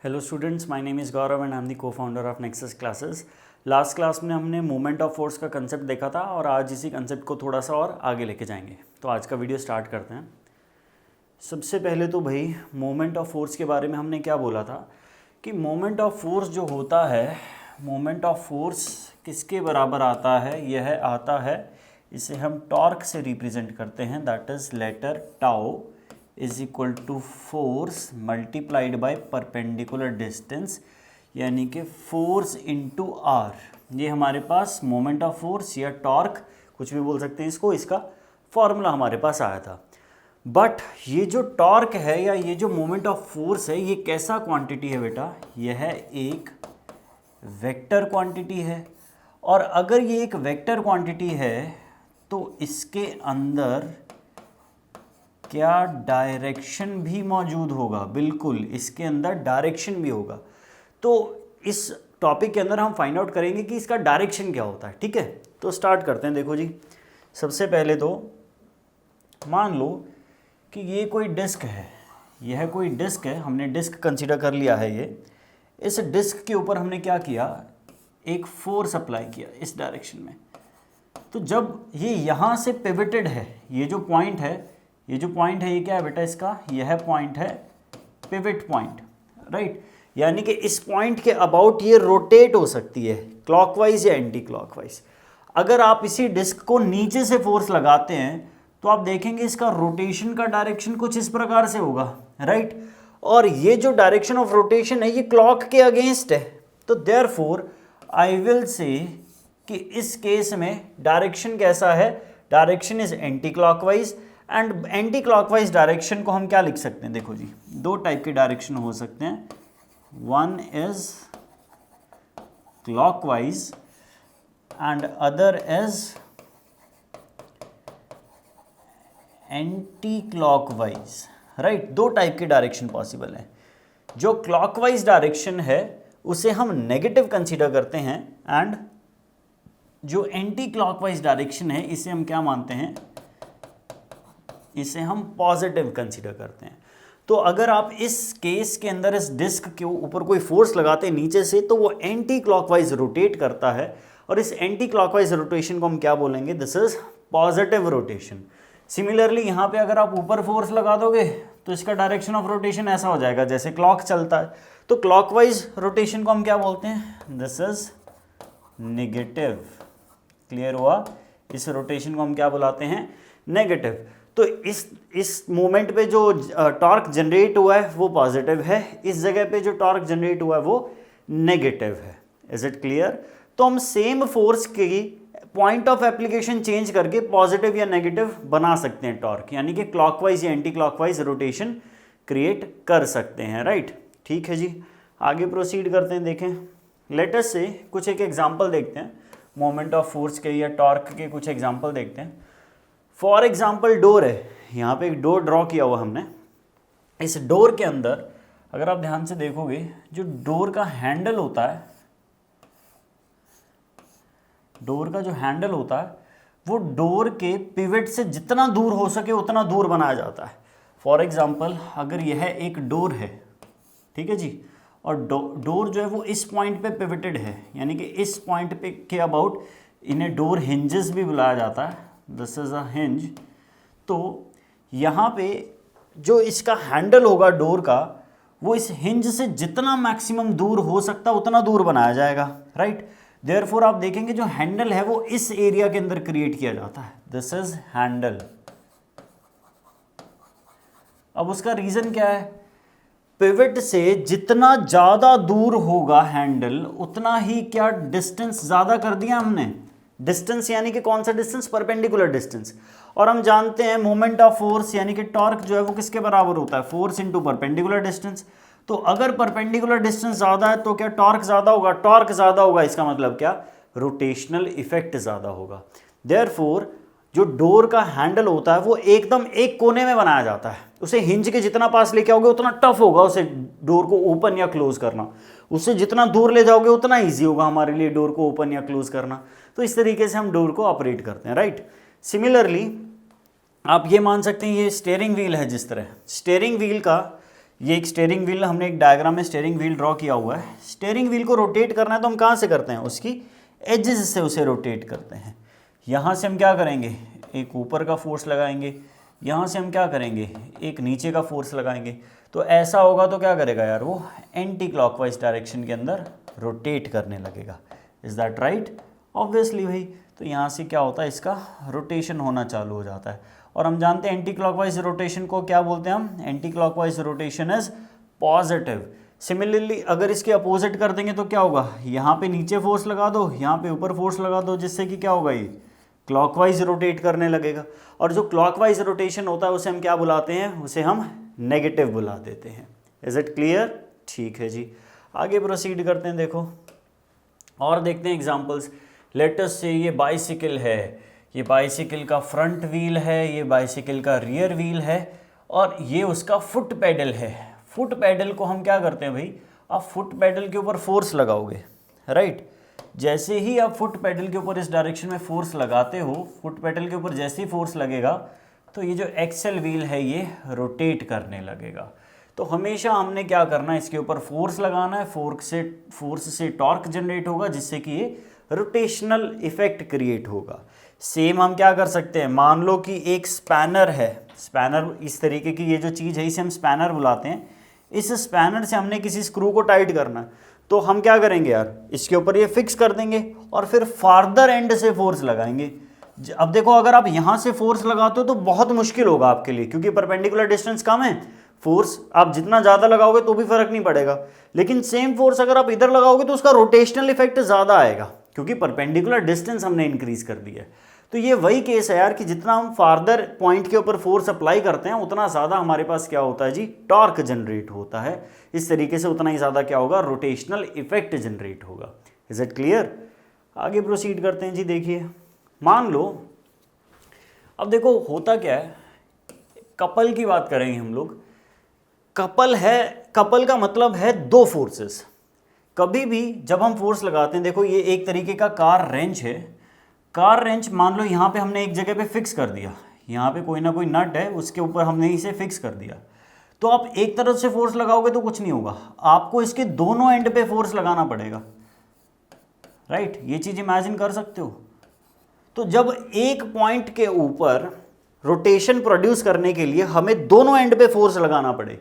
Hello students, my name is Gaurav and I am the co-founder of Nexus classes. Last class में हमने moment of force का concept देखा था और आज इसी कंसेप्ट को थोड़ा सा और आगे लेके जाएंगे। तो आज का वीडियो स्टार्ट करते हैं। सबसे पहले तो भाई मोमेंट ऑफ फोर्स के बारे में हमने क्या बोला था कि मोमेंट ऑफ फोर्स जो होता है, मोमेंट ऑफ फोर्स किसके बराबर आता है? यह आता है, इसे हम टॉर्क से रिप्रेजेंट करते हैं, that is letter tau is equal to force multiplied by perpendicular distance, यानी कि फोर्स इनटू आर। ये हमारे पास मोमेंट ऑफ फोर्स या टॉर्क, कुछ भी बोल सकते हैं इसको, इसका फॉर्मूला हमारे पास आया था। बट ये जो टॉर्क है या ये जो मोमेंट ऑफ फोर्स है, ये कैसा क्वांटिटी है बेटा? यह एक वेक्टर क्वांटिटी है। और अगर ये एक वेक्टर क्वांटिटी है तो इसके अंदर क्या डायरेक्शन भी मौजूद होगा? बिल्कुल, इसके अंदर डायरेक्शन भी होगा। तो इस टॉपिक के अंदर हम फाइंड आउट करेंगे कि इसका डायरेक्शन क्या होता है। ठीक है, तो स्टार्ट करते हैं। देखो जी, सबसे पहले तो मान लो कि ये कोई डिस्क है, यह कोई डिस्क है, हमने डिस्क कंसीडर कर लिया है। ये इस डिस्क के ऊपर हमने क्या किया? एक फोर्स अप्लाई किया इस डायरेक्शन में। तो जब ये यहाँ से पिवटेड है, ये जो पॉइंट है, ये जो पॉइंट है, ये क्या है बेटा? इसका यह पॉइंट है पिवट पॉइंट, राइट। यानी कि इस पॉइंट के अबाउट ये रोटेट हो सकती है क्लॉकवाइज या एंटी क्लॉकवाइज। अगर आप इसी डिस्क को नीचे से फोर्स लगाते हैं तो आप देखेंगे इसका रोटेशन का डायरेक्शन कुछ इस प्रकार से होगा, राइट। और ये जो डायरेक्शन ऑफ रोटेशन है ये क्लॉक के अगेंस्ट है। तो देयरफॉर आई विल से कि इस केस में डायरेक्शन कैसा है? Direction is anti clockwise. And anti clockwise direction को हम क्या लिख सकते हैं? देखो जी, दो टाइप के डायरेक्शन हो सकते हैं। One is clockwise and other is anti clockwise, right. दो टाइप के डायरेक्शन पॉसिबल है। जो क्लॉकवाइज डायरेक्शन है उसे हम नेगेटिव कंसीडर करते हैं, एंड जो एंटी क्लॉकवाइज डायरेक्शन है इसे हम क्या मानते हैं? इसे हम पॉजिटिव कंसीडर करते हैं। तो अगर आप इस केस के अंदर इस डिस्क के ऊपर कोई फोर्स लगाते हैं नीचे से, तो वो एंटी क्लॉकवाइज रोटेट करता है। और इस एंटी क्लॉकवाइज रोटेशन को हम क्या बोलेंगे? This is positive rotation. Similarly यहाँ पे अगर आप ऊपर फोर्स लगा दोगे तो इसका डायरेक्शन ऑफ रोटेशन ऐसा हो जाएगा जैसे क्लॉक चलता है। तो क्लॉकवाइज रोटेशन को हम क्या बोलते हैं? This is negative. क्लियर हुआ? इस रोटेशन को हम क्या बुलाते हैं? नेगेटिव। तो इस मोमेंट पे जो टॉर्क जनरेट हुआ है वो पॉजिटिव है, इस जगह पे जो टॉर्क जनरेट हुआ है वो नेगेटिव है। Is it clear? तो हम सेम फोर्स की पॉइंट ऑफ एप्लीकेशन चेंज करके पॉजिटिव या नेगेटिव बना सकते हैं टॉर्क, यानी कि क्लॉकवाइज या एंटी क्लॉकवाइज रोटेशन क्रिएट कर सकते हैं, राइट। ठीक है जी, आगे प्रोसीड करते हैं। देखें, लेट अस से कुछ एक एग्जाम्पल देखते हैं मोमेंट ऑफ फोर्स के या टॉर्क के कुछ एग्जाम्पल देखते हैं। फॉर एग्जाम्पल डोर है, यहाँ पे एक डोर ड्रॉ किया हुआ हमने। इस डोर के अंदर अगर आप ध्यान से देखोगे, जो डोर का हैंडल होता है, डोर का जो हैंडल होता है वो डोर के पिवट से जितना दूर हो सके उतना दूर बनाया जाता है। फॉर एग्जाम्पल अगर यह एक डोर है, ठीक है जी, और डोर जो है वो इस पॉइंट पे पिवटेड है, यानी कि इस पॉइंट पे के अबाउट इन्हें डोर हिंजेस भी बुलाया जाता है। This is a hinge. तो यहाँ पे जो इसका हैंडल होगा डोर का, वो इस हिंज से जितना मैक्सिमम दूर हो सकता उतना दूर बनाया जाएगा, राइट। देयरफॉर आप देखेंगे जो हैंडल है वो इस एरिया के अंदर क्रिएट किया जाता है। This is handle. अब उसका रीजन क्या है? पिवट से जितना ज़्यादा दूर होगा हैंडल, उतना ही क्या डिस्टेंस ज़्यादा कर दिया हमने। डिस्टेंस यानी कि कौन सा डिस्टेंस? Perpendicular distance. और हम जानते हैं मोमेंट ऑफ फोर्स यानी कि टॉर्क जो है वो किसके बराबर होता है? Force into perpendicular distance. तो अगर परपेंडिकुलर डिस्टेंस ज़्यादा है तो क्या टॉर्क ज़्यादा होगा? टॉर्क ज़्यादा होगा, इसका मतलब क्या? रोटेशनल इफेक्ट ज़्यादा होगा। देयरफॉर जो डोर का हैंडल होता है वो एकदम एक कोने में बनाया जाता है। उसे हिंज के जितना पास लेके आओगे उतना टफ होगा उसे डोर को ओपन या क्लोज करना। उससे जितना दूर ले जाओगे उतना ईजी होगा हमारे लिए डोर को ओपन या क्लोज करना। तो इस तरीके से हम डोर को ऑपरेट करते हैं, राइट। सिमिलरली आप ये मान सकते हैं ये स्टीयरिंग व्हील है। जिस तरह स्टीयरिंग व्हील का ये एक स्टीयरिंग व्हील, हमने एक डायग्राम में स्टीयरिंग व्हील ड्रॉ किया हुआ है। स्टीयरिंग व्हील को रोटेट करना है तो हम कहाँ से करते हैं, उसकी एजेस से उसे रोटेट करते हैं। यहाँ से हम क्या करेंगे, एक ऊपर का फोर्स लगाएंगे, यहाँ से हम क्या करेंगे, एक नीचे का फोर्स लगाएंगे। तो ऐसा होगा तो क्या करेगा यार, वो एंटी क्लॉकवाइज डायरेक्शन के अंदर रोटेट करने लगेगा। Is that right? ऑब्वियसली भाई। तो यहाँ से क्या होता है, इसका रोटेशन होना चालू हो जाता है। और हम जानते हैं एंटी क्लॉकवाइज रोटेशन को क्या बोलते हैं हम, anti clockwise rotation is positive. Similarly अगर इसके अपोजिट कर देंगे तो क्या होगा, यहाँ पे नीचे फोर्स लगा दो, यहाँ पे ऊपर फोर्स लगा दो, जिससे कि क्या होगा, ये क्लॉकवाइज रोटेट करने लगेगा। और जो क्लॉकवाइज रोटेशन होता है उसे हम क्या बुलाते हैं, उसे हम नेगेटिव बुला देते हैं। Is it clear? ठीक है जी, आगे प्रोसीड करते हैं। देखो और देखते हैं एग्जांपल्स। लेट अस से ये बाइसिकल है, ये बाइसिकल का फ्रंट व्हील है, ये बाइसिकल का रियर व्हील है, और ये उसका फुट पेडल है। फुट पेडल को हम क्या करते हैं भाई, आप फुट पेडल के ऊपर फोर्स लगाओगे, राइट। जैसे ही आप फुट पेडल के ऊपर इस डायरेक्शन में फोर्स लगाते हो, फुट पेडल के ऊपर जैसे ही फोर्स लगेगा तो ये जो एक्सेल व्हील है ये रोटेट करने लगेगा। तो हमेशा हमने क्या करना है, इसके ऊपर फोर्स लगाना है, फोर्स से टॉर्क जनरेट होगा, जिससे कि ये रोटेशनल इफेक्ट क्रिएट होगा। सेम हम क्या कर सकते हैं, मान लो कि एक स्पैनर है, स्पैनर इस तरीके की ये जो चीज़ है इसे हम स्पैनर बुलाते हैं। इस स्पैनर से हमने किसी स्क्रू को टाइट करना है, तो हम क्या करेंगे यार, इसके ऊपर ये फिक्स कर देंगे और फिर फार्दर एंड से फोर्स लगाएंगे। अब देखो अगर आप यहाँ से फोर्स लगाते हो तो बहुत मुश्किल होगा आपके लिए, क्योंकि परपेंडिकुलर डिस्टेंस कम है, फोर्स आप जितना ज़्यादा लगाओगे तो भी फर्क नहीं पड़ेगा। लेकिन सेम फोर्स अगर आप इधर लगाओगे तो उसका रोटेशनल इफेक्ट ज़्यादा आएगा, क्योंकि परपेंडिकुलर डिस्टेंस हमने इंक्रीज कर दिया है। तो ये वही केस है यार कि जितना हम फार्दर पॉइंट के ऊपर फोर्स अप्लाई करते हैं उतना ज़्यादा हमारे पास क्या होता है जी, टॉर्क जनरेट होता है। इस तरीके से उतना ही ज़्यादा क्या होगा, रोटेशनल इफेक्ट जनरेट होगा। Is it clear? आगे प्रोसीड करते हैं जी। देखिए मान लो, अब देखो होता क्या है, कपल की बात करेंगे हम लोग। कपल है, कपल का मतलब है दो फोर्सेस। कभी भी जब हम फोर्स लगाते हैं, देखो ये एक तरीके का कार रेंच है। कार रेंच मान लो यहाँ पे हमने एक जगह पे फिक्स कर दिया, यहाँ पे कोई ना कोई नट है, उसके ऊपर हमने इसे फिक्स कर दिया। तो आप एक तरफ से फोर्स लगाओगे तो कुछ नहीं होगा, आपको इसके दोनों एंड पे फोर्स लगाना पड़ेगा, राइट। ये चीज़ इमेजिन कर सकते हो। तो जब एक पॉइंट के ऊपर रोटेशन प्रोड्यूस करने के लिए हमें दोनों एंड पे फोर्स लगाना पड़े,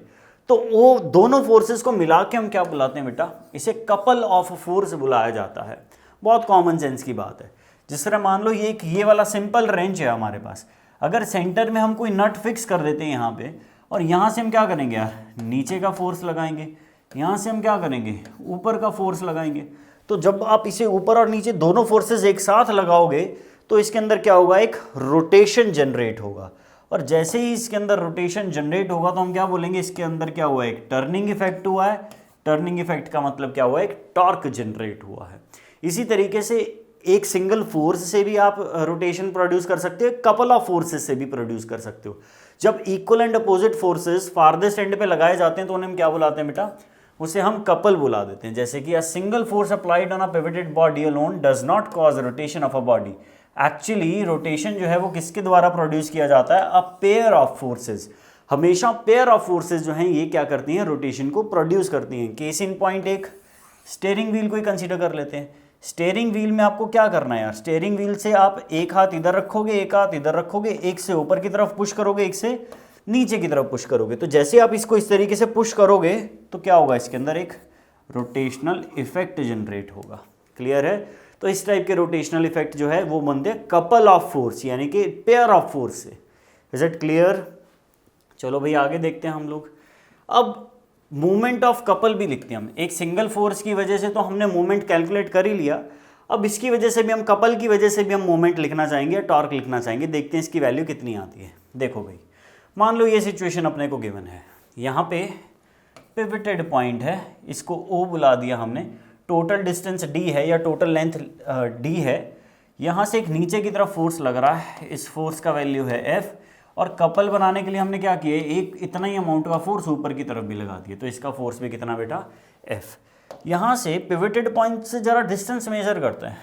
तो वो दोनों फोर्सेस को मिला के हम क्या बुलाते हैं बेटा, इसे कपल ऑफ फोर्स बुलाया जाता है। बहुत कॉमन सेंस की बात है। जिस तरह मान लो ये वाला सिंपल रेंच है हमारे पास, अगर सेंटर में हम कोई नट फिक्स कर देते हैं यहाँ पे, और यहाँ से हम क्या करेंगे यार, नीचे का फोर्स लगाएंगे, यहाँ से हम क्या करेंगे, ऊपर का फोर्स लगाएंगे। तो जब आप इसे ऊपर और नीचे दोनों फोर्सेस एक साथ लगाओगे तो इसके अंदर क्या होगा, एक रोटेशन जनरेट होगा। और जैसे ही इसके अंदर रोटेशन जनरेट होगा तो हम क्या बोलेंगे, इसके अंदर क्या हुआ है, एक टर्निंग इफेक्ट हुआ है। टर्निंग इफेक्ट का मतलब क्या हुआ है, एक टॉर्क जनरेट हुआ है। इसी तरीके से एक सिंगल फोर्स से भी आप रोटेशन प्रोड्यूस कर सकते हो, कपल ऑफ फोर्सेस से भी प्रोड्यूस कर सकते हो। जब equal and opposite forces farthest and पे लगाए जाते हैं तो उन्हें हम क्या बुलाते हैं बेटा, उसे हम कपल बुला देते हैं। जैसे कि a single force applied on a pivoted body alone does not cause rotation of a body. Actually rotation जो है वो किसके द्वारा प्रोड्यूस किया जाता है, अ पेयर ऑफ फोर्सेज। हमेशा पेयर ऑफ फोर्सेज जो हैं ये क्या करती हैं, रोटेशन को प्रोड्यूस करती हैं। केस इन पॉइंट एक स्टीयरिंग व्हील को ही कंसीडर कर लेते हैं। स्टीयरिंग व्हील में आपको क्या करना है यार, स्टीयरिंग व्हील से आप एक हाथ इधर रखोगे, एक हाथ इधर रखोगे, एक से ऊपर की तरफ पुश करोगे, एक से नीचे की तरफ पुश करोगे। तो जैसे आप इसको इस तरीके से पुश करोगे तो क्या होगा, इसके अंदर एक रोटेशनल इफेक्ट जनरेट होगा। क्लियर है? तो इस टाइप के रोटेशनल इफेक्ट जो है वो बनते हैं कपल ऑफ फोर्स, यानी कि पेयर ऑफ फोर्स से। Is it clear? चलो भाई आगे देखते हैं हम लोग। अब मूवमेंट ऑफ कपल भी लिखते हैं हम। एक सिंगल फोर्स की वजह से तो हमने मूवमेंट कैलकुलेट कर ही लिया, अब इसकी वजह से भी हम, कपल की वजह से भी हम मूवमेंट लिखना चाहेंगे, टॉर्क लिखना चाहेंगे। देखते हैं इसकी वैल्यू कितनी आती है। देखो भाई मान लो ये सिचुएशन अपने को गिवन है, यहाँ पे पिवटेड पॉइंट है, इसको ओ बुला दिया हमने, टोटल डिस्टेंस डी है या टोटल लेंथ डी है। यहाँ से एक नीचे की तरफ फोर्स लग रहा है, इस फोर्स का वैल्यू है एफ, और कपल बनाने के लिए हमने क्या किया, एक इतना ही अमाउंट का फोर्स ऊपर की तरफ भी लगा दिया, तो इसका फोर्स भी कितना बेटा, एफ। यहाँ से पिवटेड पॉइंट से जरा डिस्टेंस मेजर करते हैं,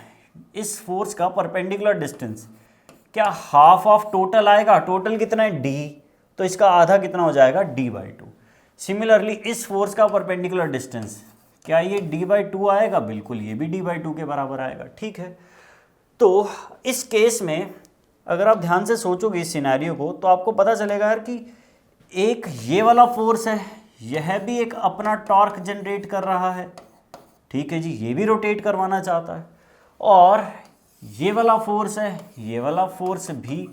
इस फोर्स का परपेंडिकुलर डिस्टेंस क्या हाफ ऑफ टोटल आएगा, टोटल कितना है डी, तो इसका आधा कितना हो जाएगा, डी बाई टू। सिमिलरली इस फोर्स का परपेंडिकुलर डिस्टेंस, क्या ये d/2 आएगा? बिल्कुल, ये भी d/2 के बराबर आएगा। ठीक है, तो इस केस में अगर आप ध्यान से सोचोगे इस सिनेरियो को, तो आपको पता चलेगा यार कि एक ये वाला फोर्स है, यह भी एक अपना टॉर्क जनरेट कर रहा है। ठीक है जी, ये भी रोटेट करवाना चाहता है, और ये वाला फोर्स है, ये वाला फोर्स भी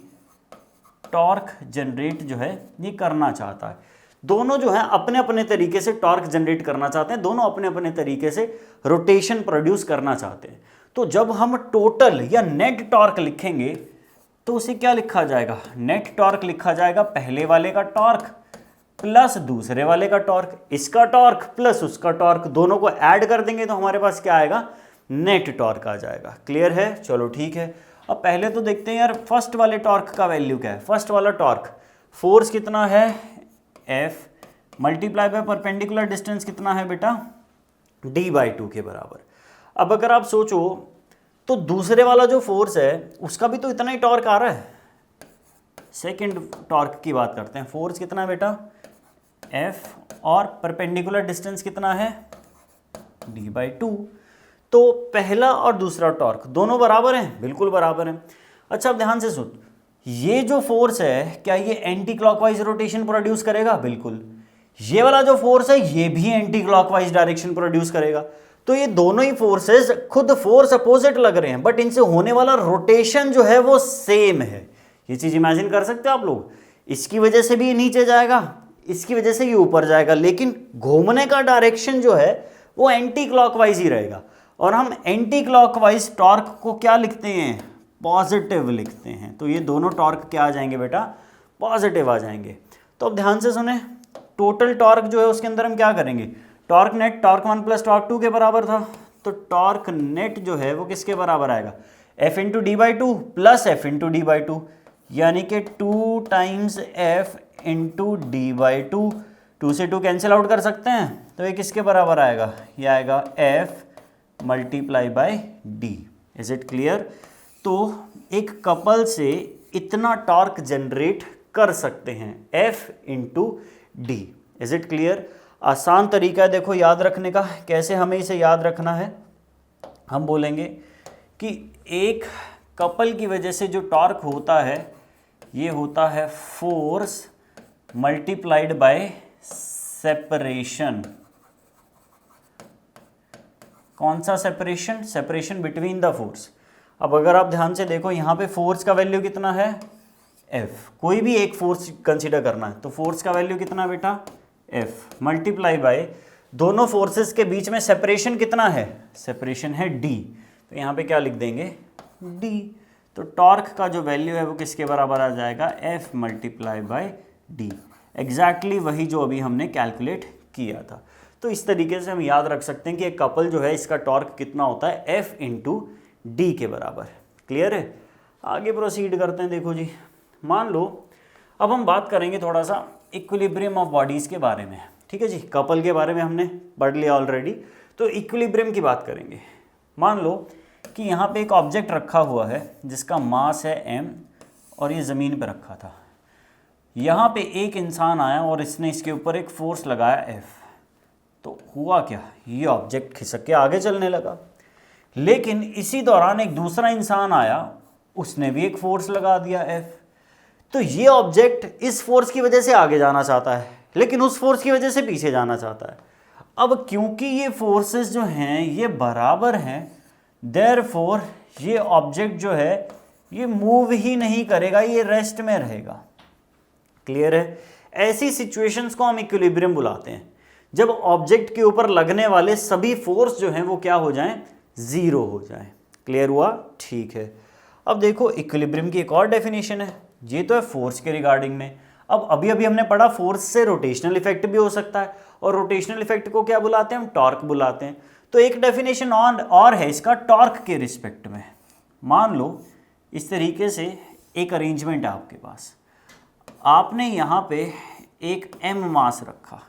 टॉर्क जनरेट जो है ये करना चाहता है। दोनों जो है अपने अपने तरीके से टॉर्क जनरेट करना चाहते हैं, दोनों अपने अपने तरीके से रोटेशन प्रोड्यूस करना चाहते हैं। तो जब हम टोटल या नेट टॉर्क लिखेंगे तो उसे क्या लिखा जाएगा? नेट टॉर्क लिखा जाएगा पहले वाले का टॉर्क प्लस दूसरे वाले का टॉर्क, इसका टॉर्क प्लस उसका टॉर्क, दोनों को ऐड कर देंगे तो हमारे पास क्या आएगा? नेट टॉर्क आ जाएगा। क्लियर है? चलो ठीक है, अब पहले तो देखते हैं यार फर्स्ट वाले टॉर्क का वैल्यू क्या है। फर्स्ट वाला टॉर्क फोर्स कितना है? F multiply by perpendicular distance कितना है बेटा? d/2 के बराबर। अब अगर आप सोचो तो दूसरे वाला जो फोर्स है उसका भी तो इतना ही टॉर्क आ रहा है। सेकंड टॉर्क की बात करते हैं। फोर्स कितना है बेटा? F, और परपेंडिकुलर डिस्टेंस कितना है? d/2। तो पहला और दूसरा टॉर्क दोनों बराबर हैं? बिल्कुल बराबर हैं। अच्छा, अब ध्यान से सुन, ये जो फोर्स है क्या ये एंटी क्लॉकवाइज रोटेशन प्रोड्यूस करेगा? बिल्कुल। ये वाला जो फोर्स है ये भी एंटी क्लॉकवाइज डायरेक्शन प्रोड्यूस करेगा। तो ये दोनों ही फोर्सेस खुद फोर्स अपोजिट लग रहे हैं, बट इनसे होने वाला रोटेशन जो है वो सेम है। ये चीज इमेजिन कर सकते हो आप लोग? इसकी वजह से भी ये नीचे जाएगा, इसकी वजह से ये ऊपर जाएगा, लेकिन घूमने का डायरेक्शन जो है वो एंटी क्लॉकवाइज ही रहेगा। और हम एंटी क्लॉकवाइज टॉर्क को क्या लिखते हैं? पॉजिटिव लिखते हैं। तो ये दोनों टॉर्क क्या आ जाएंगे बेटा? पॉजिटिव आ जाएंगे। तो अब ध्यान से सुने, टोटल टॉर्क जो है उसके अंदर हम क्या करेंगे? Torque net torque 1 plus torque 2 के बराबर था, तो टॉर्क नेट जो है वो किसके बराबर आएगा? F into d/2 plus F into d/2, यानी कि 2 टाइम्स F इंटू d/2। 2 से 2 कैंसिल आउट कर सकते हैं, तो ये किसके बराबर आएगा? ये आएगा F multiply by d। Is it clear? तो एक कपल से इतना टॉर्क जनरेट कर सकते हैं, F into d। Is it clear? आसान तरीका है देखो याद रखने का। कैसे हमें इसे याद रखना है? हम बोलेंगे कि एक कपल की वजह से जो टॉर्क होता है ये होता है फोर्स मल्टीप्लाइड बाय सेपरेशन। कौन सा separation? Separation between the force. अब अगर आप ध्यान से देखो यहाँ पे फोर्स का वैल्यू कितना है? F। कोई भी एक फोर्स कंसीडर करना है तो फोर्स का वैल्यू कितना बेटा? F मल्टीप्लाई बाय दोनों फोर्सेस के बीच में सेपरेशन कितना है? सेपरेशन है d। तो यहाँ पे क्या लिख देंगे? d। तो टॉर्क का जो वैल्यू है वो किसके बराबर आ जाएगा? F multiply by d। Exactly वही जो अभी हमने कैलकुलेट किया था। तो इस तरीके से हम याद रख सकते हैं कि एक कपल जो है इसका टॉर्क कितना होता है? F इंटू डी के बराबर। क्लियर है? आगे प्रोसीड करते हैं। देखो जी, मान लो अब हम बात करेंगे थोड़ा सा इक्विलिब्रियम ऑफ बॉडीज़ के बारे में। ठीक है जी, कपल के बारे में हमने पढ़ लिया ऑलरेडी, तो इक्विलिब्रियम की बात करेंगे। मान लो कि यहाँ पे एक ऑब्जेक्ट रखा हुआ है जिसका मास है m और ये ज़मीन पे रखा था। यहाँ पे एक इंसान आया और इसने इसके ऊपर एक फोर्स लगाया F। तो हुआ क्या? ये ऑब्जेक्ट खिसक के आगे चलने लगा। लेकिन इसी दौरान एक दूसरा इंसान आया, उसने भी एक फोर्स लगा दिया F। तो ये ऑब्जेक्ट इस फोर्स की वजह से आगे जाना चाहता है, लेकिन उस फोर्स की वजह से पीछे जाना चाहता है। अब क्योंकि ये फोर्सेस जो हैं ये बराबर हैं, देयरफॉर ये ऑब्जेक्ट जो है ये मूव ही नहीं करेगा, ये रेस्ट में रहेगा। क्लियर है? ऐसी सिचुएशंस को हम इक्विलिब्रियम बुलाते हैं, जब ऑब्जेक्ट के ऊपर लगने वाले सभी फोर्स जो हैं वो क्या हो जाएं? ज़ीरो हो जाए। क्लियर हुआ? ठीक है। अब देखो इक्विलिब्रियम की एक और डेफिनेशन है, ये तो है फोर्स के रिगार्डिंग में। अब अभी अभी हमने पढ़ा फोर्स से रोटेशनल इफेक्ट भी हो सकता है, और रोटेशनल इफेक्ट को क्या बुलाते हैं? हम टॉर्क बुलाते हैं। तो एक डेफिनेशन और है इसका टॉर्क के रिस्पेक्ट में। मान लो इस तरीके से एक अरेंजमेंट है आपके पास, आपने यहाँ पे एक m मास रखा।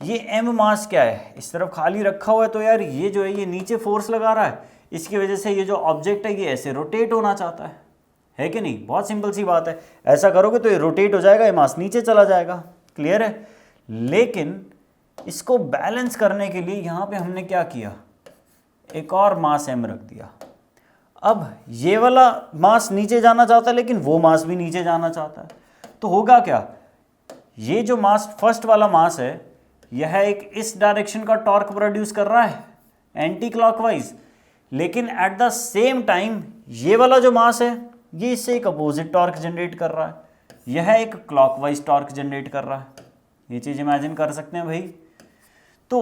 ये m मास क्या है? इस तरफ खाली रखा हुआ है, तो यार ये जो है ये नीचे फोर्स लगा रहा है, इसकी वजह से ये जो ऑब्जेक्ट है ये ऐसे रोटेट होना चाहता है कि नहीं? बहुत सिंपल सी बात है, ऐसा करोगे तो ये रोटेट हो जाएगा, ये मास नीचे चला जाएगा। क्लियर है? लेकिन इसको बैलेंस करने के लिए यहाँ पे हमने क्या किया, एक और मास m रख दिया। अब ये वाला मास नीचे जाना चाहता है लेकिन वो मास भी नीचे जाना चाहता है, तो होगा क्या, ये जो मास फर्स्ट वाला मास है यह एक इस डायरेक्शन का टॉर्क प्रोड्यूस कर रहा है एंटी क्लॉकवाइज, लेकिन एट द सेम टाइम ये वाला जो मास है ये इससे एक अपोजिट टॉर्क जनरेट कर रहा है, यह एक क्लॉकवाइज टॉर्क जनरेट कर रहा है। ये चीज़ इमेजिन कर सकते हैं भाई। तो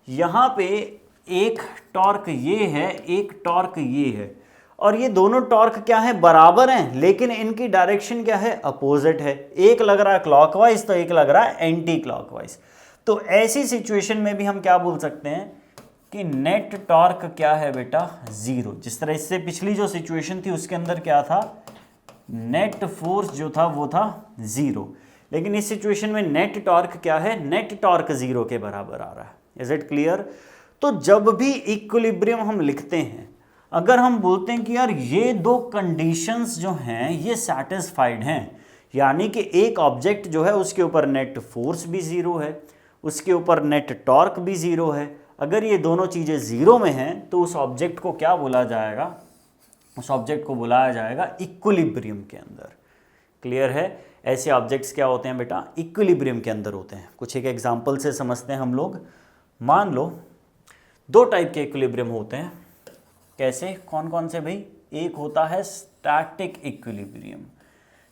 यहाँ पे एक टॉर्क ये है, एक टॉर्क ये है, और ये दोनों टॉर्क क्या है, बराबर हैं, लेकिन इनकी डायरेक्शन क्या है, अपोजिट है। एक लग रहा है क्लॉकवाइज तो एक लग रहा है एंटी क्लॉकवाइज। तो ऐसी सिचुएशन में भी हम क्या बोल सकते हैं कि नेट टॉर्क क्या है बेटा, जीरो। जिस तरह इससे पिछली जो सिचुएशन थी उसके अंदर क्या था, नेट फोर्स जो था वो था जीरो, लेकिन इस सिचुएशन में नेट टॉर्क क्या है, नेट टॉर्क जीरो के बराबर आ रहा है। Is it clear? तो जब भी इक्विलिब्रियम हम लिखते हैं, अगर हम बोलते हैं कि यार ये दो कंडीशंस जो हैं ये सैटिस्फाइड हैं, यानी कि एक ऑब्जेक्ट जो है उसके ऊपर नेट फोर्स भी ज़ीरो है, उसके ऊपर नेट टॉर्क भी ज़ीरो है, अगर ये दोनों चीज़ें ज़ीरो में हैं तो उस ऑब्जेक्ट को क्या बोला जाएगा, उस ऑब्जेक्ट को बुलाया जाएगा इक्विलिब्रियम के अंदर। क्लियर है? ऐसे ऑब्जेक्ट्स क्या होते हैं बेटा, इक्विलिब्रियम के अंदर होते हैं। कुछ एक एग्जांपल से समझते हैं हम लोग। मान लो दो टाइप के इक्विलिब्रियम होते हैं। कैसे, कौन कौन से भाई? एक होता है स्टैटिक इक्विलिब्रियम।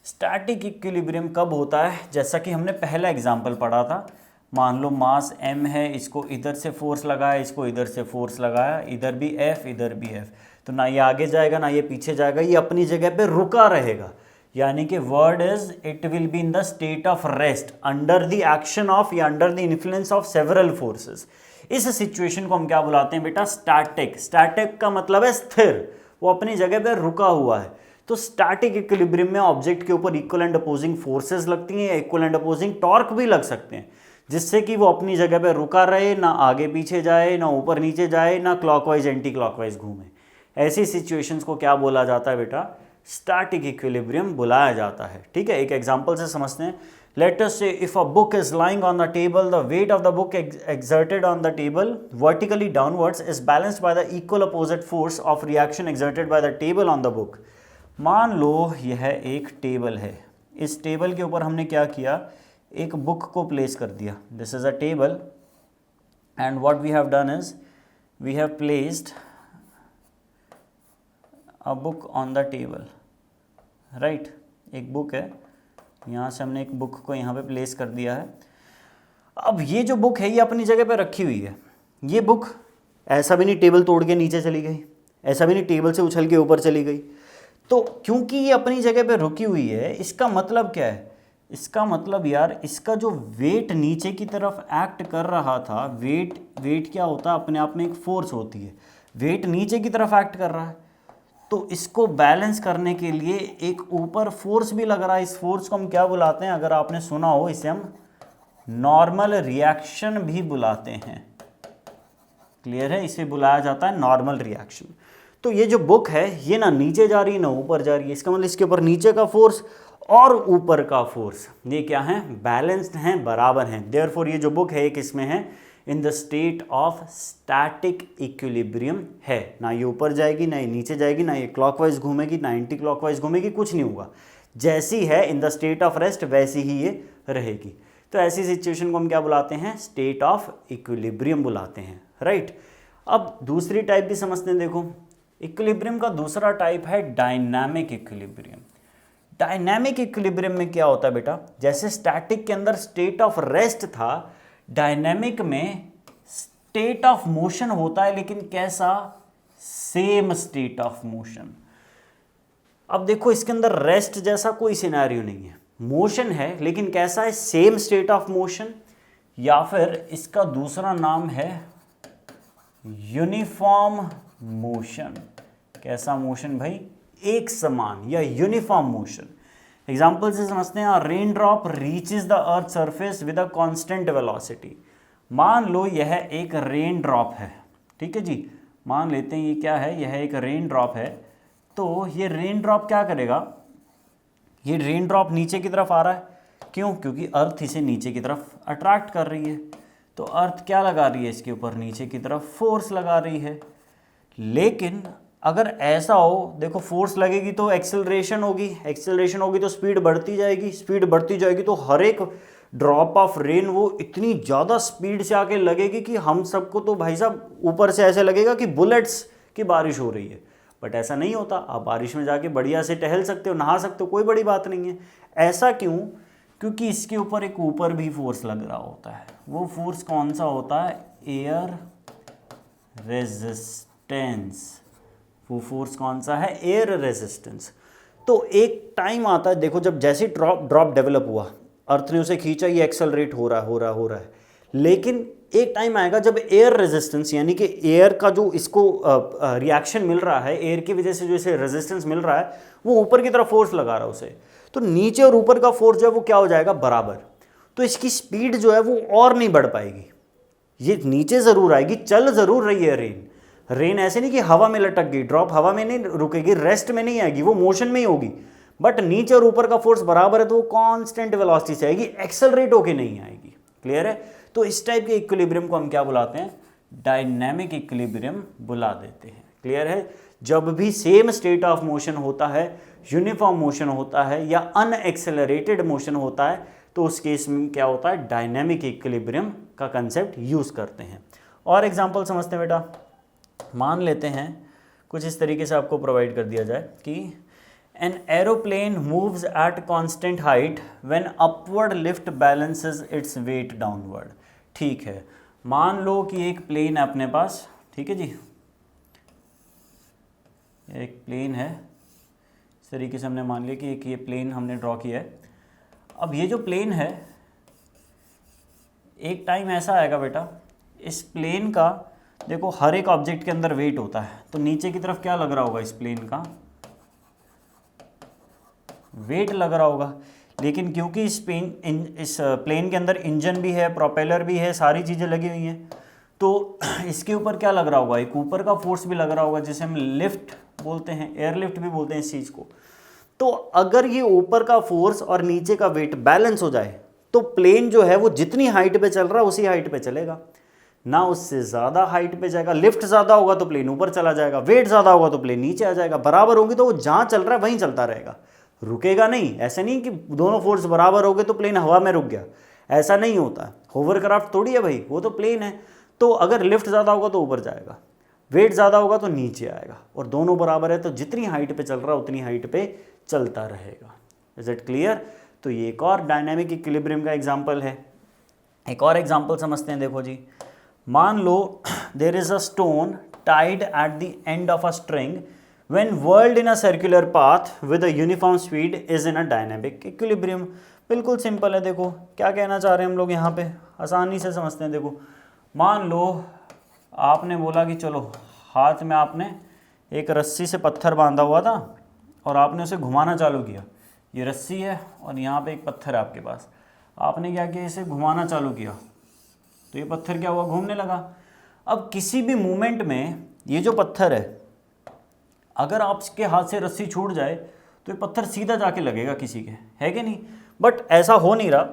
स्टैटिक इक्विलिब्रियम कब होता है, जैसा कि हमने पहला एग्जांपल पढ़ा था। मान लो मास m है, इसको इधर से फोर्स लगाया, इसको इधर से फोर्स लगाया, इधर भी F इधर भी F, तो ना ये आगे जाएगा ना ये पीछे जाएगा, ये अपनी जगह पे रुका रहेगा। यानी कि word is it will be in the state of rest under the action of या under the influence of several forces. इस सिचुएशन को हम क्या बुलाते हैं बेटा, स्टैटिक। स्टैटिक का मतलब है स्थिर, वो अपनी जगह पे रुका हुआ है। तो स्टैटिक इक्विलिब्रियम में ऑब्जेक्ट के ऊपर इक्वल एंड अपोजिंग फोर्सेस लगती हैं, इक्वल एंड अपोजिंग टॉर्क भी लग सकते हैं, जिससे कि वो अपनी जगह पे रुका रहे, ना आगे पीछे जाए, ना ऊपर नीचे जाए, ना क्लॉकवाइज एंटी क्लॉकवाइज घूमे। ऐसी सिचुएशंस को क्या बोला जाता है बेटा, स्टैटिक इक्विलिब्रियम बुलाया जाता है। ठीक है, एक एग्जांपल से समझते हैं। लेट अस से if a book is lying on the table, the weight of the book exerted on the table vertically downwards is balanced by the equal opposite force of reaction exerted by the table on the book। मान लो यह एक table है, इस table के ऊपर हमने क्या किया, एक बुक को प्लेस कर दिया। This is a table and what we have done is we have placed a book on the table, right. एक बुक है, यहाँ से हमने एक बुक को यहाँ पे प्लेस कर दिया है। अब ये जो बुक है ये अपनी जगह पे रखी हुई है। ये बुक ऐसा भी नहीं टेबल तोड़ के नीचे चली गई, ऐसा भी नहीं टेबल से उछल के ऊपर चली गई। तो क्योंकि ये अपनी जगह पे रुकी हुई है, इसका मतलब क्या है, इसका मतलब यार इसका जो वेट नीचे की तरफ एक्ट कर रहा था, वेट क्या होता है, अपने आप में एक फोर्स होती है, वेट नीचे की तरफ एक्ट कर रहा है। तो इसको बैलेंस करने के लिए एक ऊपर फोर्स भी लग रहा है। इस फोर्स को हम क्या बुलाते हैं, अगर आपने सुना हो, इसे हम नॉर्मल रिएक्शन भी बुलाते हैं। क्लियर है? इसे बुलाया जाता है नॉर्मल रिएक्शन। तो ये जो बुक है ये ना नीचे जा रही है ना ऊपर जा रही है, इसका मतलब इसके ऊपर नीचे का फोर्स और ऊपर का फोर्स ये क्या है, बैलेंस्ड हैं, बराबर हैं। देयरफॉर ये जो बुक है एक इसमें है इन the state of static equilibrium है। ना ये ऊपर जाएगी ना ये नीचे जाएगी, ना ये क्लॉकवाइज घूमेगी ना एंटी क्लॉकवाइज घूमेगी, कुछ नहीं होगा। जैसी है इन द स्टेट ऑफ रेस्ट वैसी ही ये रहेगी। तो ऐसी सिचुएशन को हम क्या बुलाते हैं, स्टेट ऑफ इक्विलिब्रियम बुलाते हैं, राइट। अब दूसरी टाइप भी समझते हैं। देखो, इक्विलिब्रियम का दूसरा टाइप है डायनामिक इक्विलिब्रियम। डायनामिक इक्विलिब्रियम में क्या होता है बेटा, जैसे स्टैटिक के अंदर स्टेट ऑफ रेस्ट था, डायनामिक में स्टेट ऑफ मोशन होता है, लेकिन कैसा, सेम स्टेट ऑफ मोशन। अब देखो इसके अंदर रेस्ट जैसा कोई सिनेरियो नहीं है, मोशन है लेकिन कैसा है, सेम स्टेट ऑफ मोशन, या फिर इसका दूसरा नाम है यूनिफॉर्म मोशन। कैसा मोशन भाई, एक समान या यूनिफॉर्म मोशन। एग्जाम्पल से समझते हैं। Rain drop reaches the earth surface with a constant velocity. मान लो यह एक रेन ड्रॉप है, ठीक है जी, मान लेते हैं ये क्या है, यह एक रेन ड्रॉप है। तो ये रेन ड्रॉप क्या करेगा, ये रेन ड्रॉप नीचे की तरफ आ रहा है, क्यों? क्योंकि अर्थ इसे नीचे की तरफ अट्रैक्ट कर रही है, तो अर्थ क्या लगा रही है इसके ऊपर? नीचे की तरफ फोर्स लगा रही है। लेकिन अगर ऐसा हो, देखो फोर्स लगेगी तो एक्सेलरेशन होगी, एक्सेलरेशन होगी तो स्पीड बढ़ती जाएगी, स्पीड बढ़ती जाएगी तो हर एक ड्रॉप ऑफ रेन वो इतनी ज़्यादा स्पीड से आके लगेगी कि हम सबको तो भाई साहब ऊपर से ऐसे लगेगा कि बुलेट्स की बारिश हो रही है। बट ऐसा नहीं होता, आप बारिश में जाके बढ़िया से टहल सकते हो, नहा सकते हो, कोई बड़ी बात नहीं है। ऐसा क्यों? क्योंकि इसके ऊपर एक ऊपर भी फोर्स लग रहा होता है। वो फोर्स कौन सा होता है? Air resistance. वो फोर्स कौन सा है? Air resistance. तो एक टाइम आता है, देखो जब जैसे ड्रॉप डेवलप हुआ, अर्थ ने उसे खींचा, ये एक्सेलरेट हो रहा है, लेकिन एक टाइम आएगा जब एयर रेजिस्टेंस यानी कि एयर का जो इसको रिएक्शन मिल रहा है, एयर की वजह से जो इसे रेजिस्टेंस मिल रहा है, वो ऊपर की तरफ फोर्स लगा रहा है उसे, तो नीचे और ऊपर का फोर्स जो है वो क्या हो जाएगा? बराबर। तो इसकी स्पीड जो है वो और नहीं बढ़ पाएगी, ये नीचे ज़रूर आएगी, चल ज़रूर रही है रेन ऐसे नहीं कि हवा में लटक गई, ड्रॉप हवा में नहीं रुकेगी, रेस्ट में नहीं आएगी, वो मोशन में ही होगी, बट नीचे और ऊपर का फोर्स बराबर है तो वो कांस्टेंट वेलोसिटी से आएगी, एक्सेलरेट होके नहीं आएगी। क्लियर है? तो इस टाइप के इक्विलिब्रियम को हम क्या बुलाते हैं? डायनेमिक इक्विलिब्रियम बुला देते हैं। क्लियर है? जब भी सेम स्टेट ऑफ मोशन होता है, यूनिफॉर्म मोशन होता है या अनएक्सेलरेटेड मोशन होता है, तो उस केस में क्या होता है? डायनेमिक इक्विलिब्रियम का कंसेप्ट यूज करते हैं। और एग्जांपल समझते हैं बेटा। मान लेते हैं कुछ इस तरीके से आपको प्रोवाइड कर दिया जाए कि an aeroplane moves at constant height when upward lift balances its weight downward. ठीक है, मान लो कि एक प्लेन है अपने पास, ठीक है जी, एक प्लेन है, इस तरीके से हमने मान लिया कि एक ये प्लेन हमने ड्रॉ किया है। अब ये जो प्लेन है, एक टाइम ऐसा आएगा बेटा, इस प्लेन का देखो हर एक ऑब्जेक्ट के अंदर वेट होता है, तो नीचे की तरफ क्या लग रहा होगा? इस प्लेन का वेट लग रहा होगा। लेकिन क्योंकि इस प्लेन के अंदर इंजन भी है, प्रोपेलर भी है, सारी चीज़ें लगी हुई हैं, तो इसके ऊपर क्या लग रहा होगा? एक ऊपर का फोर्स भी लग रहा होगा, जिसे हम लिफ्ट बोलते हैं, एयर लिफ्ट भी बोलते हैं इस चीज़ को। तो अगर ये ऊपर का फोर्स और नीचे का वेट बैलेंस हो जाए, तो प्लेन जो है वो जितनी हाइट पे चल रहा है उसी हाइट पे चलेगा, ना उससे ज़्यादा हाइट पे जाएगा। लिफ्ट ज़्यादा होगा तो प्लेन ऊपर चला जाएगा, वेट ज़्यादा होगा तो प्लेन नीचे आ जाएगा। बराबर होगी तो वो जहाँ चल रहा है वहीं चलता रहेगा, रुकेगा नहीं। ऐसा नहीं कि दोनों फोर्स बराबर हो गए तो प्लेन हवा में रुक गया, ऐसा नहीं होता। होवरक्राफ्ट थोड़ी है भाई, वो तो प्लेन है। तो अगर लिफ्ट ज़्यादा होगा तो ऊपर जाएगा, वेट ज़्यादा होगा तो नीचे आएगा, और दोनों बराबर है तो जितनी हाइट पे चल रहा है उतनी हाइट पे चलता रहेगा। Is it clear? तो ये एक और डायनामिक इक्विलिब्रियम का एग्जांपल है। एक और एग्जांपल समझते हैं। देखो जी, मान लो there is a stone tied at the end of a string when whirled in a circular path with a uniform speed is in a dynamic equilibrium। बिल्कुल सिंपल है। देखो क्या कहना चाह रहे हैं हम लोग यहाँ पे, आसानी से समझते हैं। देखो मान लो आपने बोला कि चलो, हाथ में आपने एक रस्सी से पत्थर बांधा हुआ था और आपने उसे घुमाना चालू किया। ये रस्सी है और यहाँ पे एक पत्थर है आपके पास, आपने क्या किया? इसे घुमाना चालू किया तो ये पत्थर क्या हुआ? घूमने लगा। अब किसी भी मूवमेंट में ये जो पत्थर है, अगर आपके हाथ से रस्सी छूट जाए तो ये पत्थर सीधा जाके लगेगा किसी के, है कि नहीं? बट ऐसा हो नहीं रहा।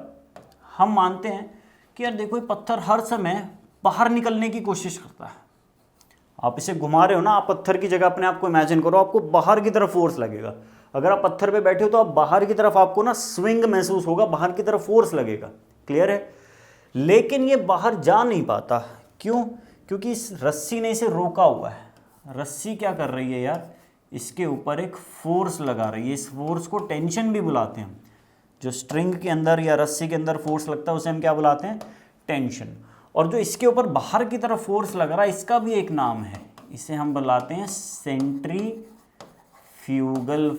हम मानते हैं कि यार देखो, ये पत्थर हर समय बाहर निकलने की कोशिश करता है। आप इसे घुमा रहे हो ना, आप पत्थर की जगह अपने आप को इमेजिन करो, आपको बाहर की तरफ फोर्स लगेगा। अगर आप पत्थर पे बैठे हो तो आप बाहर की तरफ, आपको ना स्विंग महसूस होगा, बाहर की तरफ फोर्स लगेगा। क्लियर है? लेकिन ये बाहर जा नहीं पाता। क्यों? क्योंकि इस रस्सी ने इसे रोका हुआ है। रस्सी क्या कर रही है यार? इसके ऊपर एक फोर्स लगा रही है। इस फोर्स को टेंशन भी बुलाते हैं। जो स्ट्रिंग के अंदर या रस्सी के अंदर फोर्स लगता है उसे हम क्या बुलाते हैं? टेंशन। और जो इसके ऊपर बाहर की तरफ फोर्स लग रहा है, इसका भी एक नाम है, इसे हम बुलाते हैं सेंट्रीफ्यूगल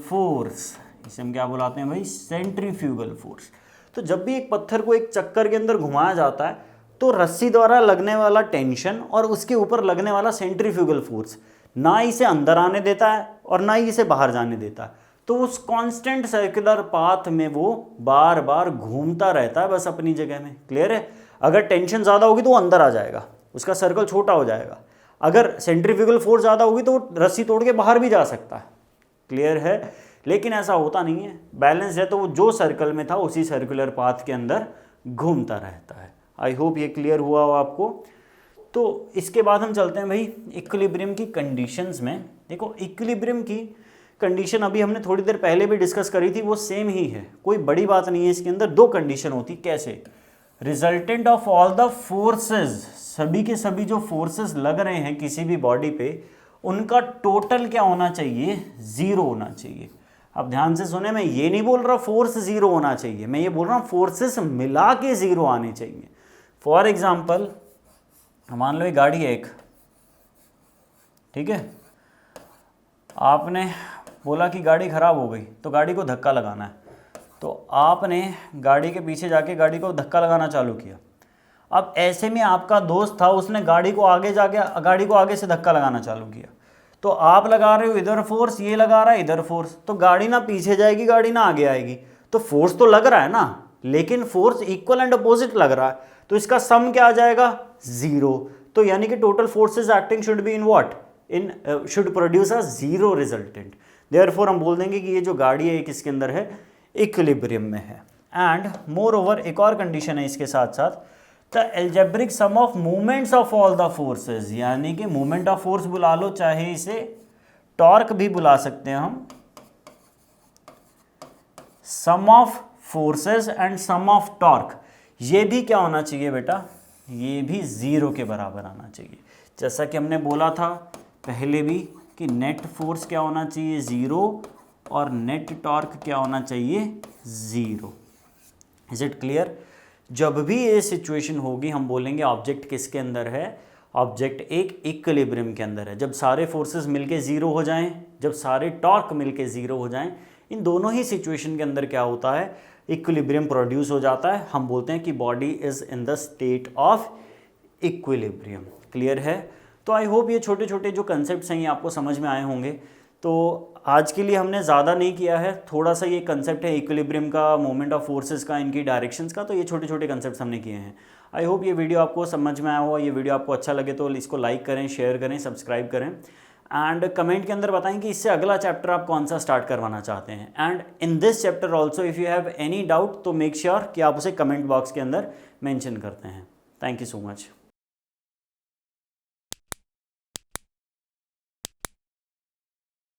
फोर्स। इसे हम क्या बुलाते हैं भाई? Centrifugal force. तो जब भी एक पत्थर को एक चक्कर के अंदर घुमाया जाता है तो रस्सी द्वारा लगने वाला टेंशन और उसके ऊपर लगने वाला सेंट्रीफ्यूगल फोर्स ना इसे अंदर आने देता है और ना ही इसे बाहर जाने देता है। तो उस कांस्टेंट सर्कुलर पाथ में वो बार बार घूमता रहता है बस अपनी जगह में। क्लियर है? अगर टेंशन ज़्यादा होगी तो वो अंदर आ जाएगा, उसका सर्कल छोटा हो जाएगा। अगर सेंट्रीफ्यूगल फोर्स ज़्यादा होगी तो वो रस्सी तोड़ के बाहर भी जा सकता है। क्लियर है? लेकिन ऐसा होता नहीं है, बैलेंस है तो वो जो सर्कल में था उसी सर्कुलर पाथ के अंदर घूमता रहता है। आई होप ये क्लियर हुआ हो आपको। तो इसके बाद हम चलते हैं भाई इक्विलिब्रियम की कंडीशंस में। देखो इक्विलिब्रियम की कंडीशन अभी हमने थोड़ी देर पहले भी डिस्कस करी थी, वो सेम ही है, कोई बड़ी बात नहीं है। इसके अंदर दो कंडीशन होती, कैसे? Resultant of all the forces, सभी के सभी जो फोर्सेस लग रहे हैं किसी भी बॉडी पे, उनका टोटल क्या होना चाहिए? जीरो होना चाहिए। अब ध्यान से सुने, मैं ये नहीं बोल रहा फोर्स जीरो होना चाहिए, मैं ये बोल रहा हूँ फोर्सेस मिला के जीरो आने चाहिए। फॉर एग्जाम्पल मान लो ये गाड़ी है एक, ठीक है, आपने बोला कि गाड़ी खराब हो गई तो गाड़ी को धक्का लगाना है, तो आपने गाड़ी के पीछे जाके गाड़ी को धक्का लगाना चालू किया। अब ऐसे में आपका दोस्त था, उसने गाड़ी को आगे से धक्का लगाना चालू किया, तो आप लगा रहे हो इधर फोर्स, ये लगा रहा है इधर फोर्स, तो गाड़ी ना पीछे जाएगी गाड़ी ना आगे आएगी, तो फोर्स तो लग रहा है ना, लेकिन फोर्स इक्वल एंड अपोजिट लग रहा है, तो इसका सम क्या आ जाएगा? जीरो। तो यानी कि total forces acting should be in what? In should produce a zero resultant. Therefore हम बोल देंगे कि ये जो गाड़ी है एक इसके अंदर है इक्विलिब्रियम में है। एंड मोर ओवर एक और कंडीशन है इसके साथ साथ, the algebraic sum of movements of all the forces, यानी कि मूवमेंट ऑफ फोर्स बुला लो, चाहे इसे टॉर्क भी बुला सकते हैं हम, sum of forces and sum of torque, ये भी क्या होना चाहिए बेटा? ये भी जीरो के बराबर आना चाहिए। जैसा कि हमने बोला था पहले भी कि नेट फोर्स क्या होना चाहिए? जीरो, और नेट टॉर्क क्या होना चाहिए? जीरो। Is it clear? जब भी ये सिचुएशन होगी हम बोलेंगे ऑब्जेक्ट किसके अंदर है? ऑब्जेक्ट एक इक्विलिब्रियम के अंदर है। जब सारे फोर्सेस मिलके जीरो हो जाएं, जब सारे टॉर्क मिलके जीरो हो जाएं, इन दोनों ही सिचुएशन के अंदर क्या होता है? इक्विलिब्रियम प्रोड्यूस हो जाता है। हम बोलते हैं कि body is in the state of equilibrium. Clear है? तो आई होप ये छोटे छोटे जो कंसेप्ट्स हैं ये आपको समझ में आए होंगे। तो आज के लिए हमने ज़्यादा नहीं किया है, थोड़ा सा ये कंसेप्ट है इक्विलिब्रियम का, मोमेंट ऑफ फोर्सेस का, इनकी डायरेक्शंस का, तो ये छोटे छोटे कंसेप्ट्स हमने किए हैं। आई होप ये वीडियो आपको समझ में आया हो। ये वीडियो आपको अच्छा लगे तो इसको लाइक करें, शेयर करें, सब्सक्राइब करें, एंड कमेंट के अंदर बताएं कि इससे अगला चैप्टर आप कौन सा स्टार्ट करवाना चाहते हैं। And in this chapter also if you have any doubt तो मेक श्योर कि आप उसे कमेंट बॉक्स के अंदर मेंशन करते हैं। Thank you so much.